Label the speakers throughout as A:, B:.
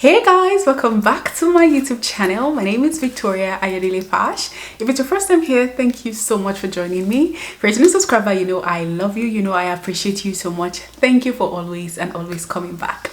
A: Hey guys, welcome back to my YouTube channel. My name is Victoria Fash. If it's your first time here, thank you so much for joining me. If you're a new subscriber, you know I love you, you know I appreciate you so much. Thank you for always coming back.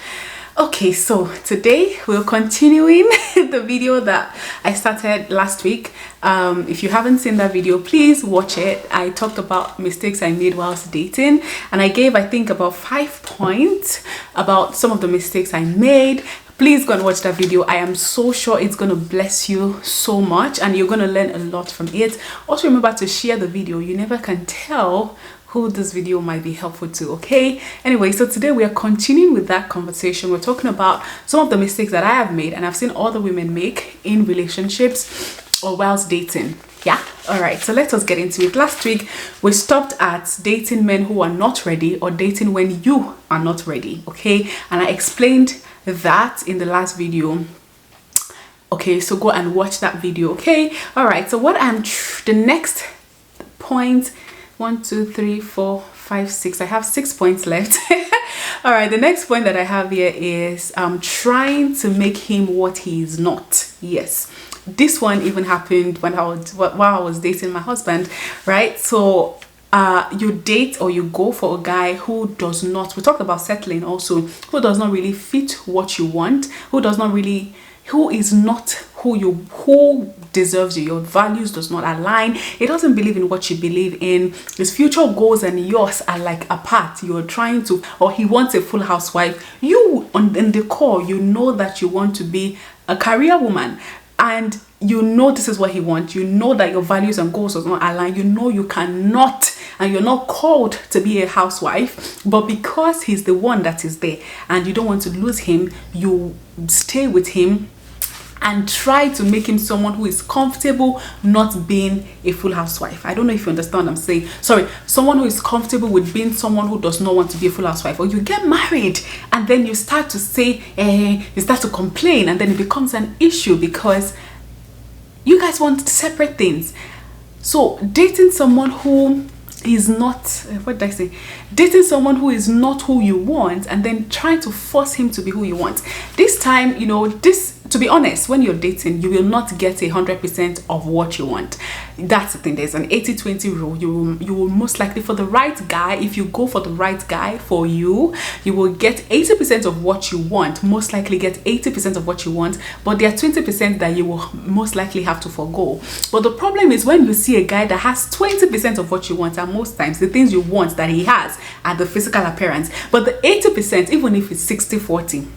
A: Okay, so today we're continuing the video that I started last week. If you haven't seen that video, please watch it. I talked about mistakes I made whilst dating, and I gave, I think, about 5 points about some of the mistakes I made. Please go and watch that video. I am so sure it's going to bless you so much and you're going to learn a lot from it. Also remember to share the video. You never can tell who this video might be helpful to, okay? Anyway, so today we are continuing with that conversation. We're talking about some of the mistakes that I have made and I've seen other women make in relationships or whilst dating. Yeah, all right, so let us get into it. Last week we stopped at dating men who are not ready or dating when you are not ready, okay? And I explained that in the last video. Okay, so go and watch that video, okay? All right, so what the next point, 1 2 3 4 5 6, I have 6 points left. All right, the next point that I have here is trying to make him what he is not. Yes, this one even happened when while I was dating my husband, right? So you date or you go for a guy who does not, we talked about settling also, who does not really fit what you want, who is not who deserves you. Your values does not align. He doesn't believe in what you believe in. His future goals and yours are like apart. You're trying to, or he wants a full housewife. You in the core, you know that you want to be a career woman, and you know this is what he wants. You know that your values and goals does not align. You know you cannot, and you're not called to be a housewife, but because he's the one that is there and you don't want to lose him, you stay with him and try to make him someone who is comfortable not being a full housewife. I don't know if you understand what I'm saying. Sorry, someone who is comfortable with being someone who does not want to be a full housewife. Or you get married and then you start to say, you start to complain, and then it becomes an issue because you guys want separate things. So dating someone who is not, what did I say? Dating someone who is not who you want and then trying to force him to be who you want. This time, you know, to be honest, when you're dating, you will not get 100% of what you want. That's the thing. There's an 80-20 rule. You will most likely, for the right guy, if you go for the right guy for you, you will get 80% of what you want. Most likely get 80% of what you want, but there are 20% that you will most likely have to forgo. But the problem is when you see a guy that has 20% of what you want, and most times the things you want that he has are the physical appearance, but the 80%, even if it's 60-40,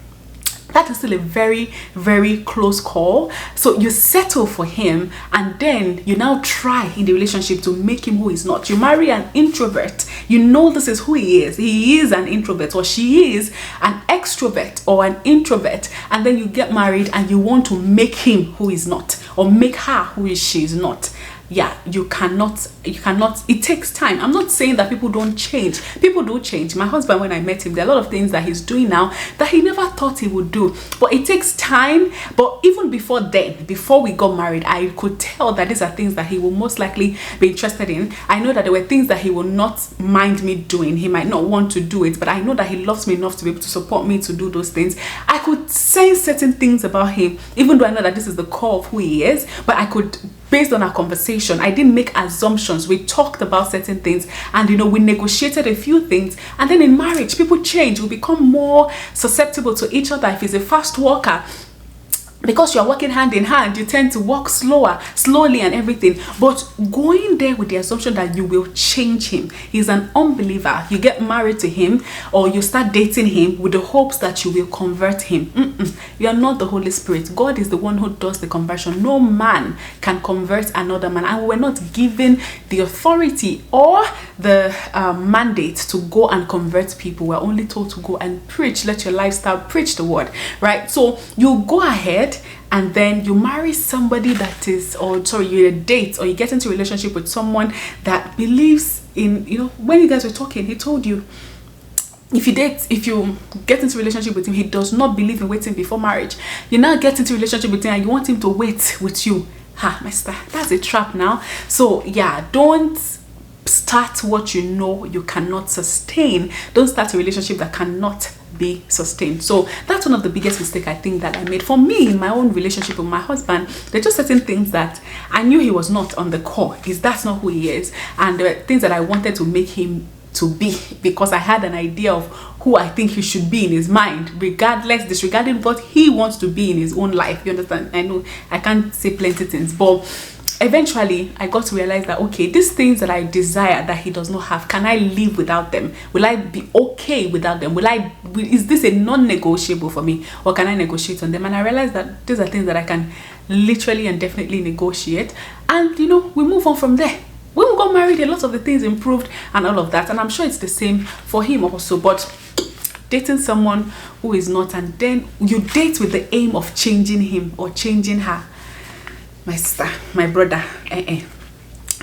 A: that is still a very, very close call. So you settle for him and then you now try in the relationship to make him who he's not. You marry an introvert. You know this is who he is. He is an introvert, or she is an extrovert or an introvert. And then you get married and you want to make him who he's not, or make her who she is not. Yeah, you cannot, it takes time. I'm not saying that people don't change. People do change. My husband, when I met him, there are a lot of things that he's doing now that he never thought he would do, but it takes time. But even before then, before we got married, I could tell that these are things that he will most likely be interested in. I know that there were things that he will not mind me doing. He might not want to do it, but I know that he loves me enough to be able to support me to do those things. I could say certain things about him, even though I know that this is the core of who he is, but I could, based on our conversation, I didn't make assumptions. We talked about certain things and, you know, we negotiated a few things. And then in marriage, people change. We become more susceptible to each other. If he's a fast walker, because you're working hand in hand, you tend to walk slowly and everything. But going there with the assumption that you will change him, he's an unbeliever. You get married to him or you start dating him with the hopes that you will convert him. You are not the Holy Spirit. God is the one who does the conversion. No man can convert another man, and we're not given the authority or the mandate to go and convert people. We're only told to go and preach. Let your lifestyle preach the word, right? So you go ahead and then you marry somebody that is, you date or you get into a relationship with someone that believes in, you know, when you guys were talking, he told you, if you get into a relationship with him, he does not believe in waiting before marriage. You now get into a relationship with him and you want him to wait with you. Mister, that's a trap now. So yeah, don't start what you know you cannot sustain. Don't start a relationship that cannot be sustained. So that's one of the biggest mistakes I think that I made. For me, in my own relationship with my husband, there are just certain things that I knew he was not on the core. That's not who he is. And there were things that I wanted to make him to be, because I had an idea of who I think he should be in his mind, disregarding what he wants to be in his own life. You understand? I know I can't say plenty things, but eventually I got to realize that, okay, these things that I desire that he does not have, can I live without them? Will I be okay without them? Is this a non-negotiable for me, or can I negotiate on them? And I realized that these are things that I can literally and definitely negotiate, and we move on from there. When we got married, a lot of the things improved and all of that, and I'm sure it's the same for him also. But dating someone who is not, and then you date with the aim of changing him or changing her, my sister, my brother,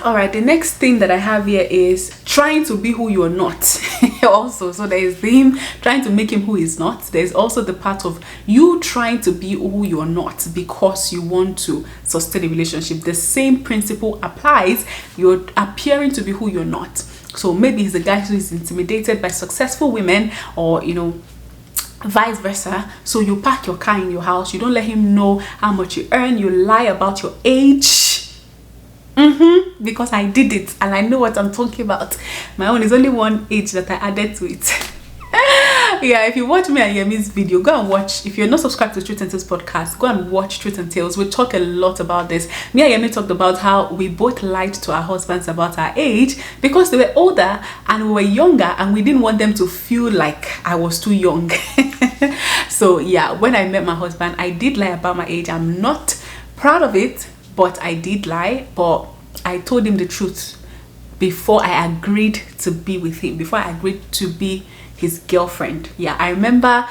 A: all right, the next thing that I have here is trying to be who you're not. Also, so there is him trying to make him who he's not. There's also the part of you trying to be who you're not because you want to sustain a relationship. The same principle applies. You're appearing to be who you're not. So maybe he's a guy who is intimidated by successful women, or vice versa. So you park your car in your house, you don't let him know how much you earn, you lie about your age. Because I did it and I know what I'm talking about. My own is only one age that I added to it. Yeah, if you watch me and Yemi's video, go and watch. If you're not subscribed to Truth and Tales podcast, go and watch Truth and Tales. We talk a lot about this. Me and Yemi talked about how we both lied to our husbands about our age because they were older and we were younger, and we didn't want them to feel like I was too young. So yeah, when I met my husband, I did lie about my age. I'm not proud of it, but I did lie. But I told him the truth before I agreed to be with him, before I agreed to be his girlfriend. Yeah, I remember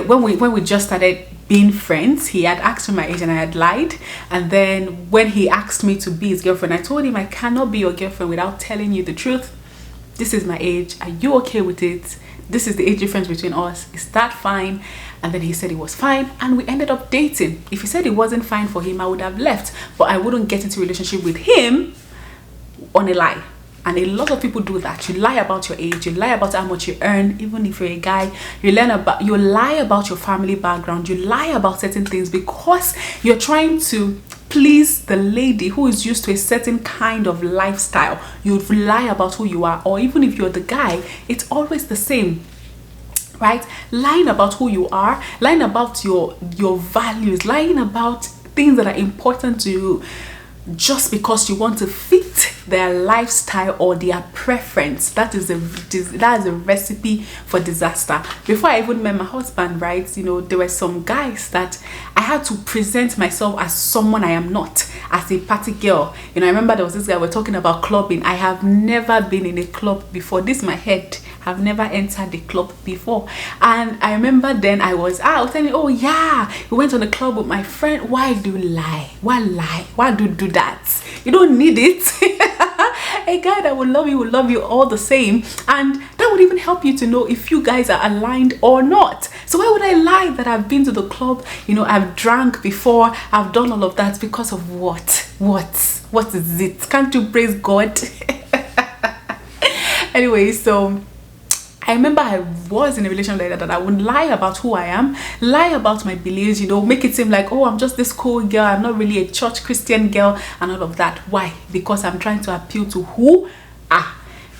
A: when we just started being friends, he had asked me my age and I had lied. And then when he asked me to be his girlfriend, I told him I cannot be your girlfriend without telling you the truth. This is my age. Are you okay with it? This is the age difference between us. Is that fine? And then he said it was fine, and we ended up dating. If he said it wasn't fine for him, I would have left, but I wouldn't get into a relationship with him on a lie. And a lot of people do that. You lie about your age, you lie about how much you earn, even if you're a guy. You lie about your family background, you lie about certain things because you're trying to please the lady who is used to a certain kind of lifestyle. You lie about who you are, or even if you're the guy, it's always the same, right? Lying about who you are, lying about your values, lying about things that are important to you just because you want to fit their lifestyle or their preference. That is a recipe for disaster. Before I even met my husband, right, there were some guys that I had to present myself as someone I am not, as a party girl. I remember there was this guy, we're talking about clubbing. I have never been in a club before. This is my head. I've never entered the club before. And I remember then I was telling, oh yeah, we went on the club with my friend. Why do you lie? Why lie? Why do you do that? You don't need it. A guy that will love you all the same, and that would even help you to know if you guys are aligned or not. So why would I lie that I've been to the club, I've drank before, I've done all of that? Because of what is it? Can't you praise God? Anyway, so I remember I was in a relationship like that I would lie about who I am, lie about my beliefs, make it seem like, oh, I'm just this cool girl, I'm not really a church Christian girl, and all of that. Why? Because I'm trying to appeal to who?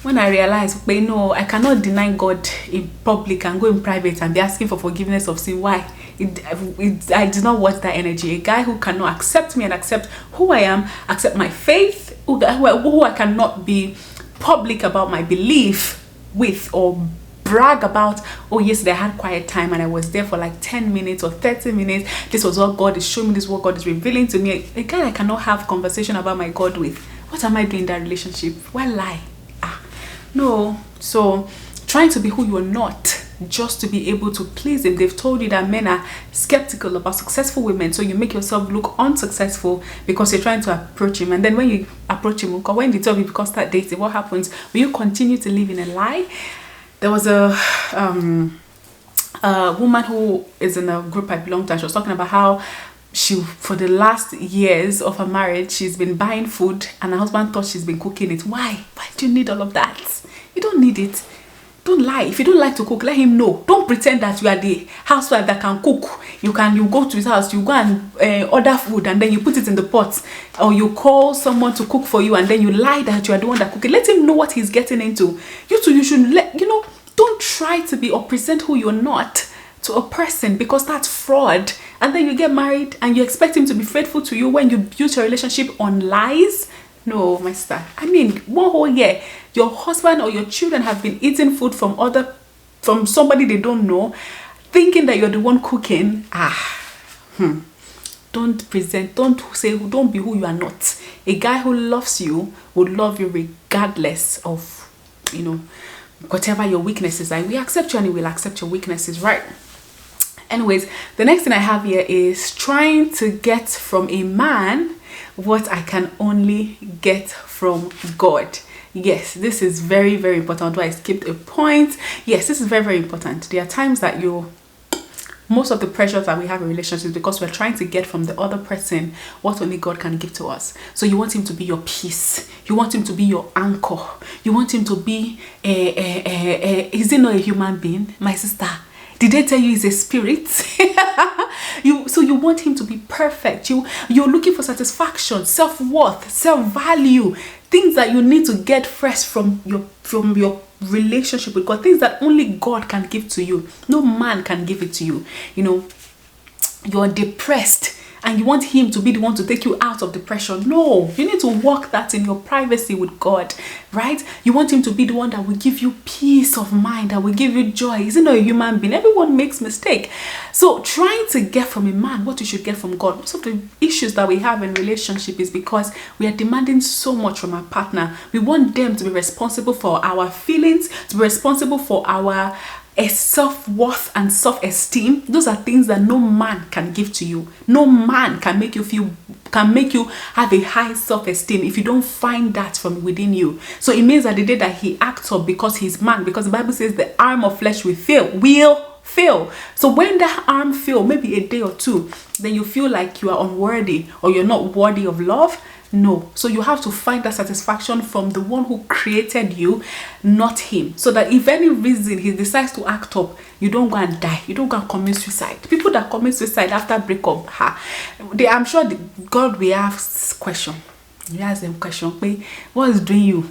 A: When I realized, but no, I cannot deny God in public and go in private and be asking for forgiveness of sin. Why? I did not want that energy. A guy who cannot accept me and accept who I am, accept my faith, who I cannot be public about my belief with, or brag about, oh yesterday I had quiet time and I was there for like 10 minutes or 30 minutes, this was what God is showing me, this is what God is revealing to me. A guy I cannot have conversation about my God with, what am I doing in that relationship? Why lie? No. So trying to be who you are not just to be able to please him. They've told you that men are skeptical about successful women, so you make yourself look unsuccessful because you're trying to approach him. And then when you approach him, when they tell you because start dating, what happens? Will you continue to live in a lie? There was a woman who is in a group I belong to, and she was talking about how for the last years of her marriage, she's been buying food and her husband thought she's been cooking it. Why do you need all of that? You don't need it. Don't lie. If you don't like to cook, let him know. Don't pretend that you are the housewife that can cook. You go to his house, you go and order food, and then you put it in the pot, or you call someone to cook for you, and then you lie that you are the one that cook it. Let him know what he's getting into. You too, you should don't try to be or present who you're not to a person, because that's fraud. And then you get married and you expect him to be faithful to you when you build your relationship on lies. No, my sister. I mean, 1 whole year, your husband or your children have been eating food from somebody they don't know, thinking that you're the one cooking. Don't present, don't be who you are not. A guy who loves you will love you regardless of, whatever your weaknesses are. We accept you and he will accept your weaknesses, right? Anyways, the next thing I have here is trying to get from a man what I can only get from God. Yes, this is very, very important. Why I skipped a point. Yes, this is very, very important. There are times that most of the pressures that we have in relationships because we're trying to get from the other person what only God can give to us. So you want him to be your peace. You want him to be your anchor. You want him to be is he not a human being? My sister, did they tell you he's a spirit? So you want him to be perfect. You're looking for satisfaction, self-worth, self-value, things that you need to get fresh from your relationship with God, things that only God can give to you. No man can give it to you. You're depressed and you want him to be the one to take you out of depression. No, you need to work that in your privacy with God, right? You want him to be the one that will give you peace of mind, that will give you joy. He's not a human being. Everyone makes mistake. So trying to get from a man what you should get from God. Most of the issues that we have in relationship is because we are demanding so much from our partner. We want them to be responsible for our feelings, to be responsible for our self-worth and self-esteem. Those are things that no man can give to you. No man can make you have a high self-esteem if you don't find that from within you. So it means that the day that he acts up because he's man, because the Bible says the arm of flesh will fail. So when that arm fail, maybe a day or two, then you feel like you are unworthy or you're not worthy of love. No. So you have to find that satisfaction from the one who created you, not him. So that if any reason he decides to act up, you don't go and die. You don't go and commit suicide. People that commit suicide after breakup, I'm sure God will ask question. He asks them question, what is doing you?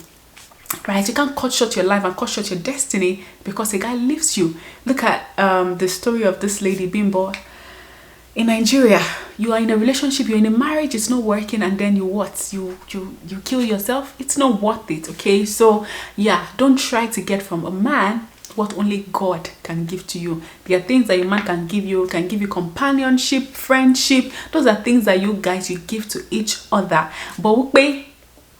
A: Right? You can't cut short your life and cut short your destiny because a guy leaves you. Look at the story of this lady, Bimbo. In Nigeria, you are in a relationship, you're in a marriage, it's not working, and then you kill yourself. It's not worth it, okay? So yeah, don't try to get from a man what only God can give to you. There are things that a man can give you companionship, friendship. Those are things that you guys, you give to each other. But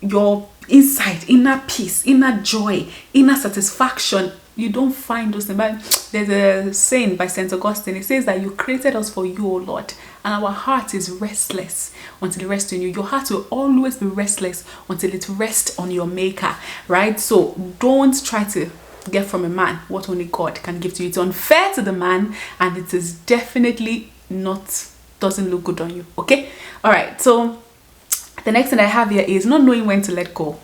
A: your inside, inner peace, inner joy, inner satisfaction, you don't find those things. But there's a saying by St. Augustine. It says that you created us for you, O Lord, and our heart is restless until it rests in you. Your heart will always be restless until it rests on your maker, right? So don't try to get from a man what only God can give to you. It's unfair to the man, and it is definitely doesn't look good on you, okay? All right, so the next thing I have here is not knowing when to let go.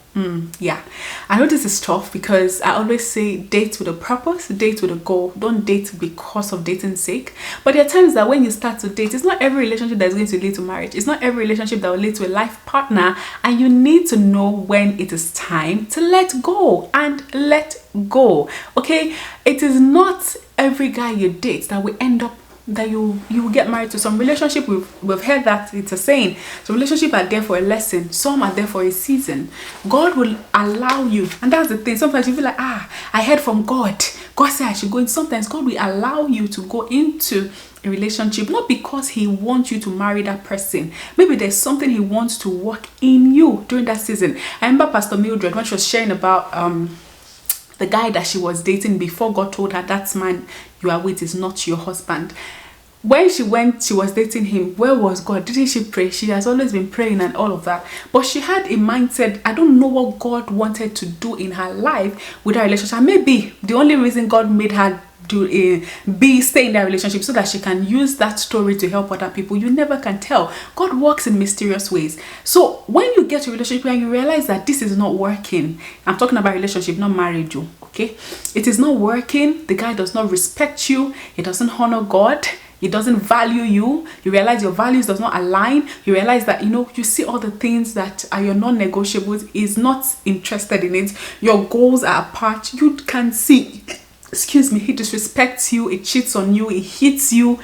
A: Yeah, I know this is tough because I always say date with a purpose, date with a goal. Don't date because of dating's sake. But there are times that when you start to date, it's not every relationship that is going to lead to marriage. It's not every relationship that will lead to a life partner. And you need to know when it is time to let go and let go. Okay, it is not every guy you date that will end up that you will get married to. Some relationship, we've heard that it's a saying, some relationship are there for a lesson, some are there for a season. God will allow you, and that's the thing. Sometimes you feel like, I heard from God said I should go in. Sometimes God will allow you to go into a relationship, not because he wants you to marry that person. Maybe there's something he wants to work in you during that season. I remember Pastor Mildred, when she was sharing about the guy that she was dating before God told her, that man you are with is not your husband. When she was dating him, where was God? Didn't she pray? She has always been praying and all of that. But she had a mindset, I don't know what God wanted to do in her life with her relationship. And maybe the only reason God made her stay in that relationship so that she can use that story to help other people. You never can tell. God works in mysterious ways. So when you get to a relationship and you realize that this is not working, I'm talking about relationship, not marriage, Okay, it is not working. The guy does not respect you. He doesn't honor God. He doesn't value you. You realize your values does not align. You realize that, you know, you see all the things that are your non-negotiables. He's not interested in it. Your goals are apart. You can see, excuse me, he disrespects you. He cheats on you. He hits you.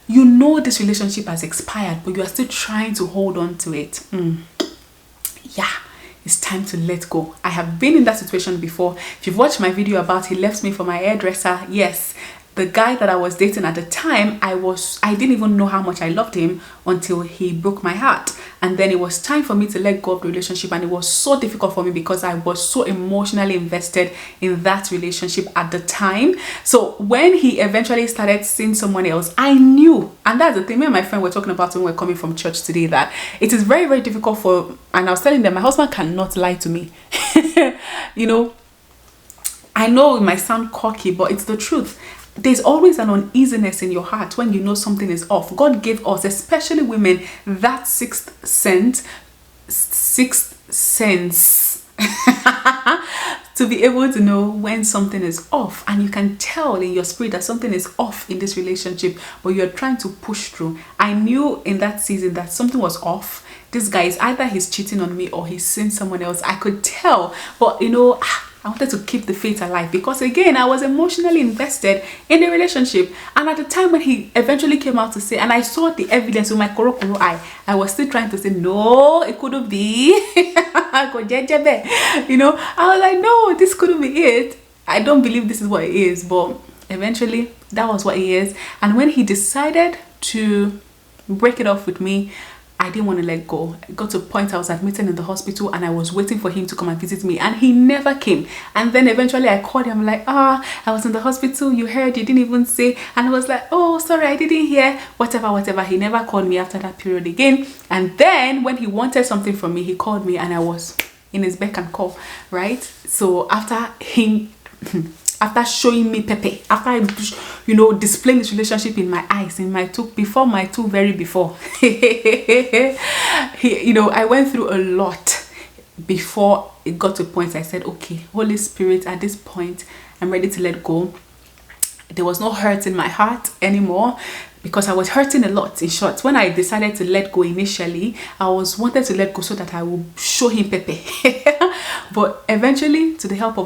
A: You know this relationship has expired, but you are still trying to hold on to it. Yeah, it's time to let go. I have been in that situation before. If you've watched my video about he left me for my hairdresser, yes, the guy that I was dating at the time, I didn't even know how much I loved him until he broke my heart. And then it was time for me to let go of the relationship, and it was so difficult for me because I was so emotionally invested in that relationship at the time. So when he eventually started seeing someone else, I knew, and that's the thing me and my friend were talking about when we were coming from church today, that it is very, very difficult for, and I was telling them, my husband cannot lie to me. You know, I know it might sound cocky, but it's the truth. There's always an uneasiness in your heart when you know something is off. God gave us, especially women, that sixth sense to be able to know when something is off. And you can tell in your spirit that something is off in this relationship, but you're trying to push through. I knew in that season that something was off. This guy is either he's cheating on me or he's seeing someone else. I could tell, but you know, I wanted to keep the faith alive because, again, I was emotionally invested in the relationship. And at the time when he eventually came out to say, and I saw the evidence with my korokoro eye, I was still trying to say, no, it couldn't be. You know, I was like, no, this couldn't be it. I don't believe this is what it is. But eventually, that was what it is. And when he decided to break it off with me, I didn't want to let go. It got to a point I was admitted in the hospital and I was waiting for him to come and visit me, and he never came. And then eventually I called him, like, I was in the hospital, you heard, you didn't even say. And I was like, oh, sorry, I didn't hear, whatever. He never called me after that period again. And then when he wanted something from me, he called me and I was in his beck and call, right? So after him after showing me Pepe, after, you know, displaying this relationship in my eyes, in my two, before my two, very before, you know, I went through a lot before it got to a point I said, okay, Holy Spirit, at this point, I'm ready to let go. There was no hurt in my heart anymore because I was hurting a lot. In short, when I decided to let go initially, I was wanted to let go so that I would show him Pepe. But eventually, with the help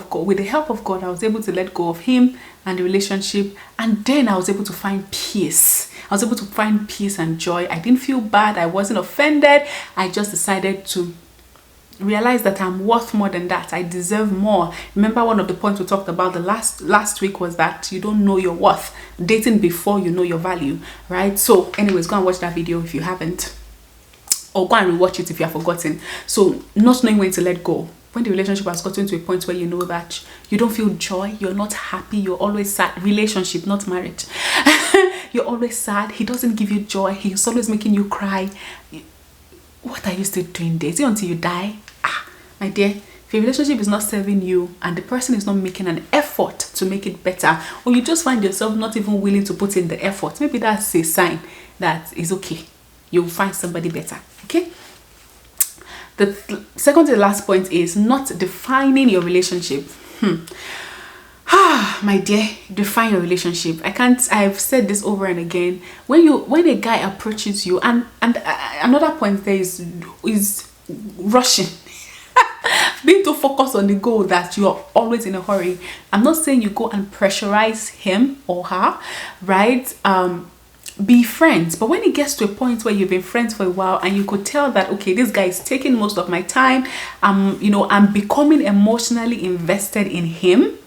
A: of God, I was able to let go of him and the relationship. And then I was able to find peace. I was able to find peace and joy. I didn't feel bad. I wasn't offended. I just decided to realize that I'm worth more than that. I deserve more. Remember, one of the points we talked about the last week was that you don't know your worth. Dating before you know your value, right? So anyways, go and watch that video if you haven't, or go and rewatch it if you have forgotten. So not knowing when to let go. When the relationship has gotten to a point where you know that you don't feel joy, you're not happy, you're always sad. Relationship, not marriage. You're always sad. He doesn't give you joy. He's always making you cry. What are you still doing there? Is it until you die? My dear, if your relationship is not serving you and the person is not making an effort to make it better, or you just find yourself not even willing to put in the effort, maybe that's a sign that it's okay. You'll find somebody better. Okay? The second to the last point is not defining your relationship. My dear, define your relationship. I've said this over and again. When a guy approaches you, and another point there is rushing. Being too focused on the goal that you're always in a hurry. I'm not saying you go and pressurize him or her, right? Be friends. But when it gets to a point where you've been friends for a while and you could tell that, okay, this guy is taking most of my time, you know, I'm becoming emotionally invested in him,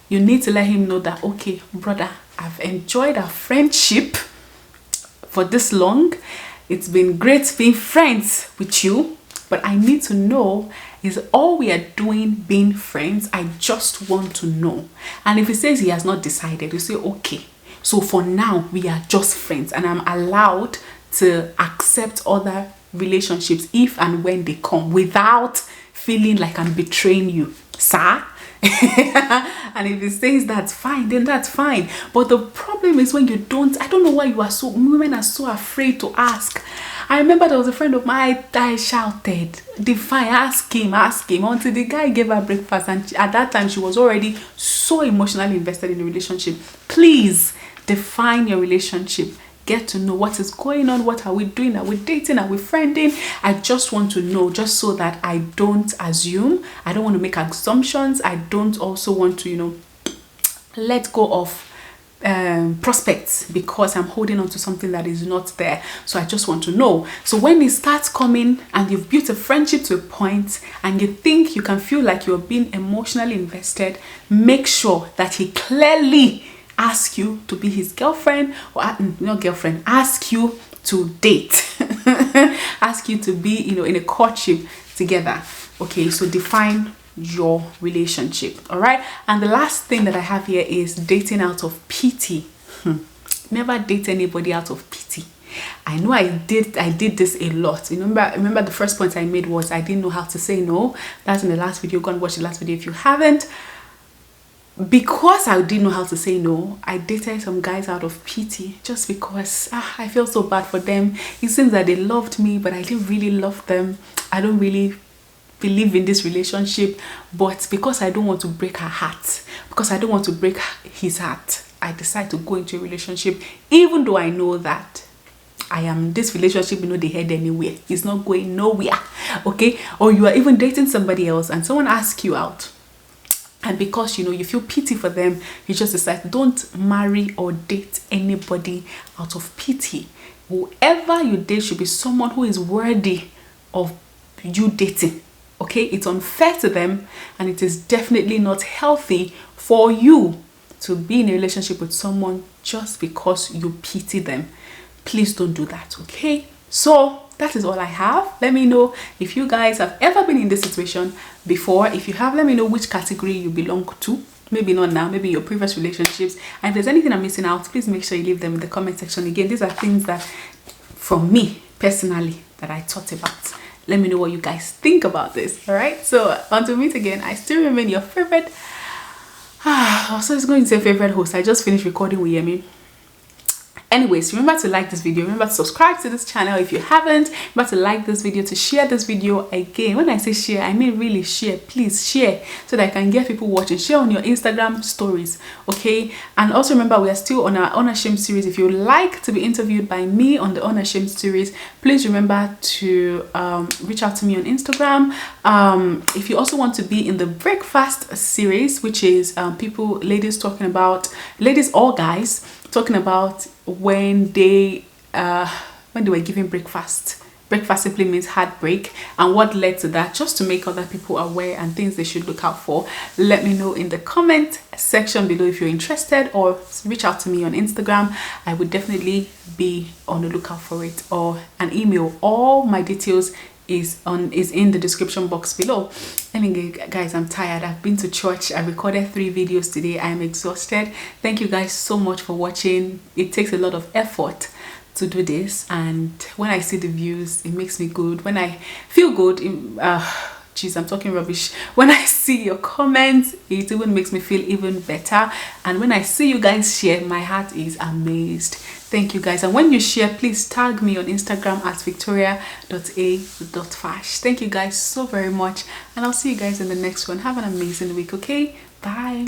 A: you need to let him know that, okay, brother, I've enjoyed our friendship for this long. It's been great being friends with you, but I need to know, is all we are doing being friends? I just want to know. And if he says he has not decided, you say, okay, so for now we are just friends and I'm allowed to accept other relationships if and when they come without feeling like I'm betraying you. Sir, And if it says that's fine, then that's fine. But the problem is when you don't, I don't know why women are so afraid to ask. I remember there was a friend of mine, I shouted, define, ask him, until the guy gave her breakfast. And at that time, she was already so emotionally invested in the relationship. Please define your relationship. Get to know what is going on. What are we doing? Are we dating? Are we friending? I just want to know, just so that I don't assume. I don't want to make assumptions. I don't also want to, you know, let go of prospects because I'm holding on to something that is not there. So I just want to know. So when it starts coming and you've built a friendship to a point and you think you can feel like you're being emotionally invested, make sure that he clearly asks you to be his girlfriend, or not girlfriend, ask you to date. Ask you to be, you know, in a courtship together. Okay, so define your relationship. All right, and the last thing that I have here is dating out of pity. Never date anybody out of pity. I know I did this a lot. Remember the first point I made was I didn't know how to say no. That's in the last video. Go and watch the last video if you haven't. Because I didn't know how to say no, I dated some guys out of pity, just because I feel so bad for them. It seems that they loved me, but I didn't really love them. I don't really believe in this relationship, but because I don't want to break her heart, because I don't want to break his heart, I decide to go into a relationship, even though I know that this relationship, you know, they head anywhere. It's not going nowhere. Okay, or you are even dating somebody else and someone asks you out, and because, you know, you feel pity for them, you just decide, don't marry or date anybody out of pity. Whoever you date should be someone who is worthy of you dating. Okay, it's unfair to them, and it is definitely not healthy for you to be in a relationship with someone just because you pity them. Please don't do that. Okay, so that is all I have. Let me know if you guys have ever been in this situation before. If you have, let me know which category you belong to. Maybe not now, maybe your previous relationships. And if there's anything I'm missing out, please make sure you leave them in the comment section. Again, these are things that, from me personally, that I thought about. Let me know what you guys think about this. All right, so until we meet again, I still remain your favorite so it's going to say favorite host. I just finished recording with Yemi. Anyways, remember to like this video, remember to subscribe to this channel if you haven't, remember to like this video, to share this video. Again, when I say share, I mean really share. Please share so that I can get people watching. Share on your Instagram stories, okay? And also remember, we are still on our Unashamed series. If you would like to be interviewed by me on the Unashamed series, please remember to reach out to me on Instagram. If you also want to be in the breakfast series, which is ladies or guys talking about when they were giving breakfast. Breakfast simply means heartbreak, and what led to that, just to make other people aware and things they should look out for. Let me know in the comment section below if you're interested, or reach out to me on Instagram. I would definitely be on the lookout for it, or an email. All my details is in the description box below. Anyway, guys, I'm tired. I've been to church. I recorded 3 videos today. I am exhausted. Thank you guys so much for watching. It takes a lot of effort to do this, and when I see the views, it makes me good. When I feel good, geez, I'm talking rubbish. When I see your comments, it even makes me feel even better. And when I see you guys share, my heart is amazed. Thank you guys. And when you share, please tag me on Instagram at victoria.a.fash. Thank you guys so very much, and I'll see you guys in the next one. Have an amazing week. Okay, bye.